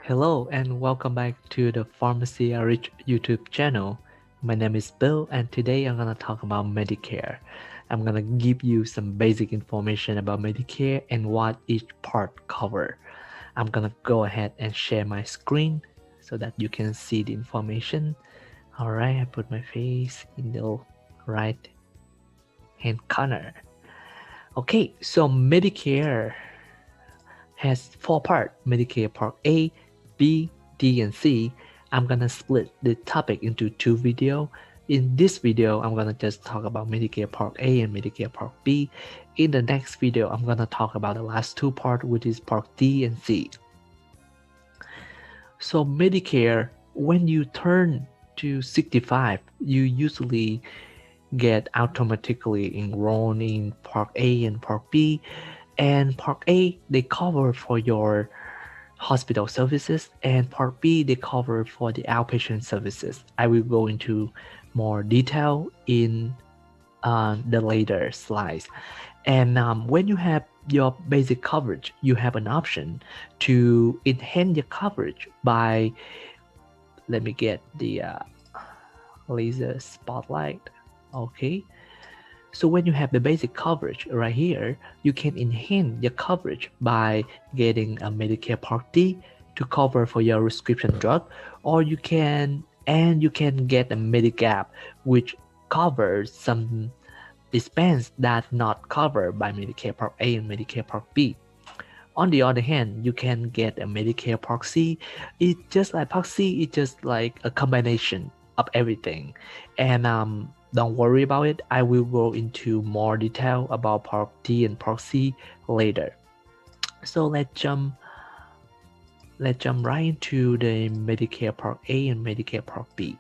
Hello and welcome back to the Pharmacy Rich YouTube channel. My name is Bill and today I'm gonna talk about Medicare. I'm gonna give you some basic information about Medicare and what each part cover. I'm gonna go ahead and share my screen so that you can see the information. Alright, I put my face in the right hand corner. Okay, so Medicare has four parts: Medicare Part A, B, D, and C. I'm gonna split the topic into two videos. In this video, I'm gonna just talk about Medicare Part A and Medicare Part B. In the next video, I'm gonna talk about the last two parts, which is Part D and C. So Medicare, when you turn to 65, you usually get automatically enrolled in Part A and Part B. And Part A, they cover for your hospital services, and Part B, they cover for the outpatient services. I will go into more detail in the later slides. And when you have your basic coverage, you have an option to enhance your coverage by, let me get the laser spotlight. Okay. So when you have the basic coverage right here, you can enhance your coverage by getting a Medicare Part D to cover for your prescription drug, or you can get a Medigap, which covers some expense that not covered by Medicare Part A and Medicare Part B. On the other hand, you can get a Medicare Part C. It's just like Part C, it's just like a combination of everything. And don't worry about it. I will go into more detail about Part D and Part C later. So let's jump right into the Medicare Part A and Medicare Part B.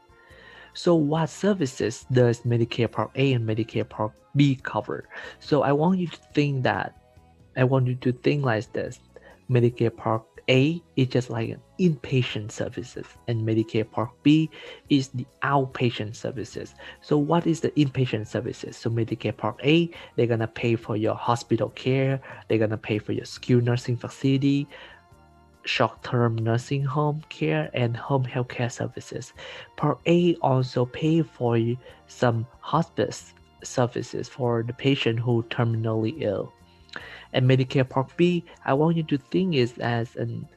So what services does Medicare Part A and Medicare Part B cover? So I want you to think like this. Medicare Part A is just like an inpatient services, and Medicare Part B is the outpatient services. So what is the inpatient services? So Medicare Part A, they're gonna pay for your hospital care, they're gonna pay for your skilled nursing facility, short-term nursing home care, and home health care services. Part A also pay for some hospice services for the patient who terminally ill. And Medicare Part B, I want you to think it as an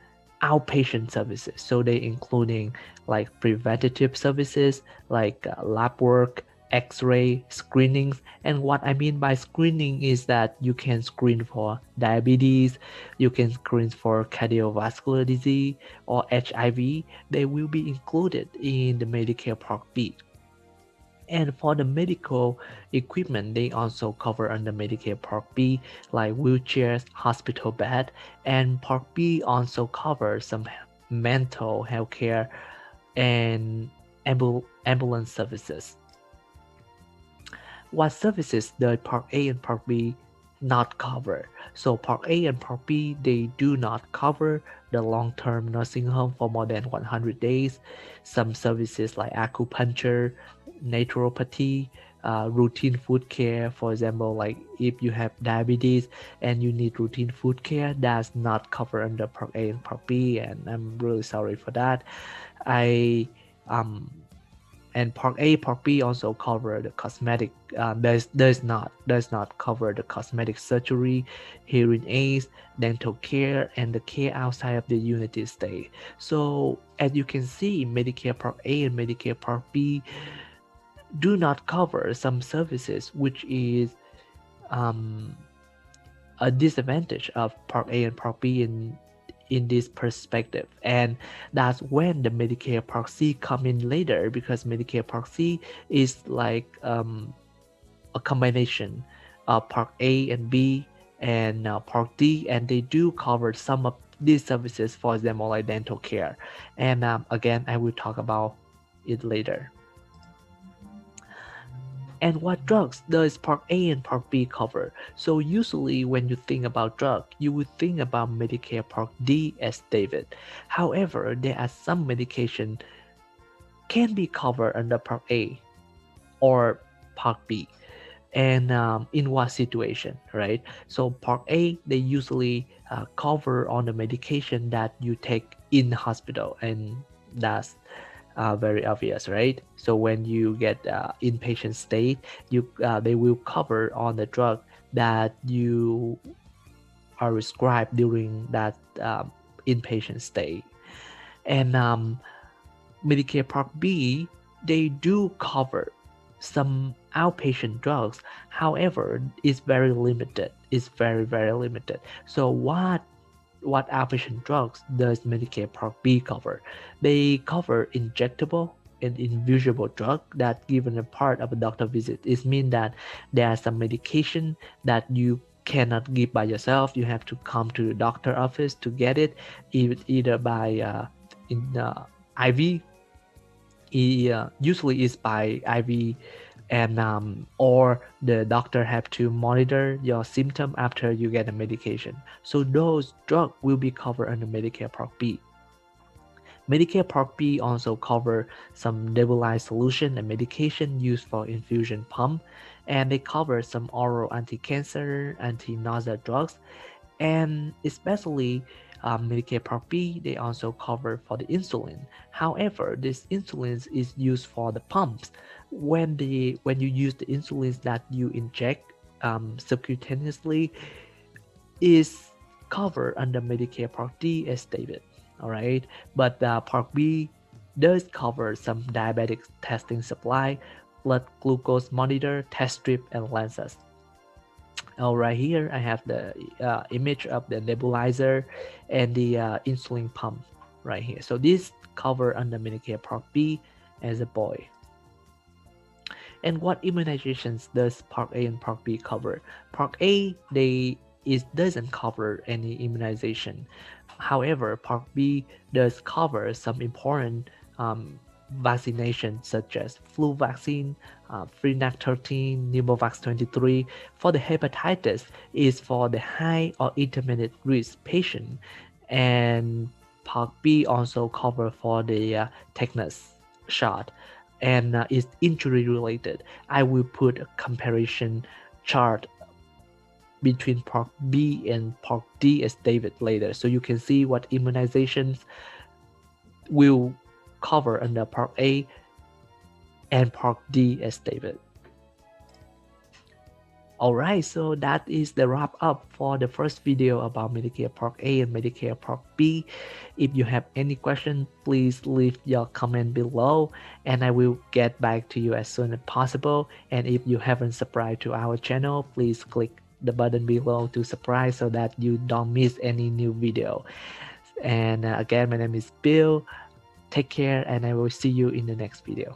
outpatient services. So they including like preventative services like lab work, x-ray, screenings. And what I mean by screening is that you can screen for diabetes, you can screen for cardiovascular disease or HIV. They will be included in the Medicare Part B. And for the medical equipment, they also cover under Medicare Part B, like wheelchairs, hospital bed, and Part B also covers some mental health care and ambulance services. What services does Part A and Part B not cover? So Part A and Part B, they do not cover the long-term nursing home for more than 100 days. Some services like acupuncture, naturopathy, routine food care, for example, like if you have diabetes and you need routine food care, that's not covered under Part A and Part B, and I'm really sorry for that. I um and Part A, Part B also cover the cosmetic. Does not cover the cosmetic surgery, hearing aids, dental care, and the care outside of the United States. So as you can see, Medicare Part A and Medicare Part B do not cover some services, which is um, a disadvantage of Part A and Part B in this perspective. And that's when the Medicare Part C come in later, because Medicare Part C is like a combination of Part A and B and Part D, and they do cover some of these services, for example like dental care. And again, I will talk about it later. And what drugs does Part A and Part B cover? So usually when you think about drug, you would think about Medicare Part D as stated. However, there are some medication can be covered under Part A or Part B. and in what situation, right? So part A, they usually cover on the medication that you take in hospital, and that's very obvious, right? So when you get inpatient stay, they will cover on the drug that you are prescribed during that inpatient stay. And Medicare Part B, they do cover some outpatient drugs. However, it's very limited. It's very limited. So what outpatient drugs does Medicare Part B cover? They cover injectable and invisible drug that given a part of a doctor visit. It means that there are some medication that you cannot give by yourself. You have to come to the doctor office to get it, either by in IV. Usually is by IV, and or the doctor have to monitor your symptom after you get a medication. So those drugs will be covered under Medicare Part B. Medicare Part B also cover some nebulized solution and medication used for infusion pump, and they cover some oral anti-cancer, anti-nausea drugs, and especially Medicare Part B, they also cover for the insulin. However, this insulin is used for the pumps. When you use the insulin that you inject subcutaneously, is covered under Medicare Part D as stated. All right, but Part B does cover some diabetic testing supply, blood glucose monitor, test strip, and lenses. Right here I have the image of the nebulizer and the insulin pump right here. So this cover under Medicare Part B as a boy. And what immunizations does Part A and Part B cover? Part A, it doesn't cover any immunization. However, Part B does cover some important vaccinations such as flu vaccine, Freenac 13, Pneumovax 23. For the hepatitis, is for the high or intermediate risk patient, and Part B also cover for the tetanus shot, and is injury related. I will put a comparison chart between Part B and Part D as David later, so you can see what immunizations will cover under Part A and Part D as David. Alright, so that is the wrap up for the first video about Medicare Part A and Medicare Part B. If you have any question, please leave your comment below and I will get back to you as soon as possible. And if you haven't subscribed to our channel, please click the button below to subscribe so that you don't miss any new video. And again, my name is Bill. Take care and I will see you in the next video.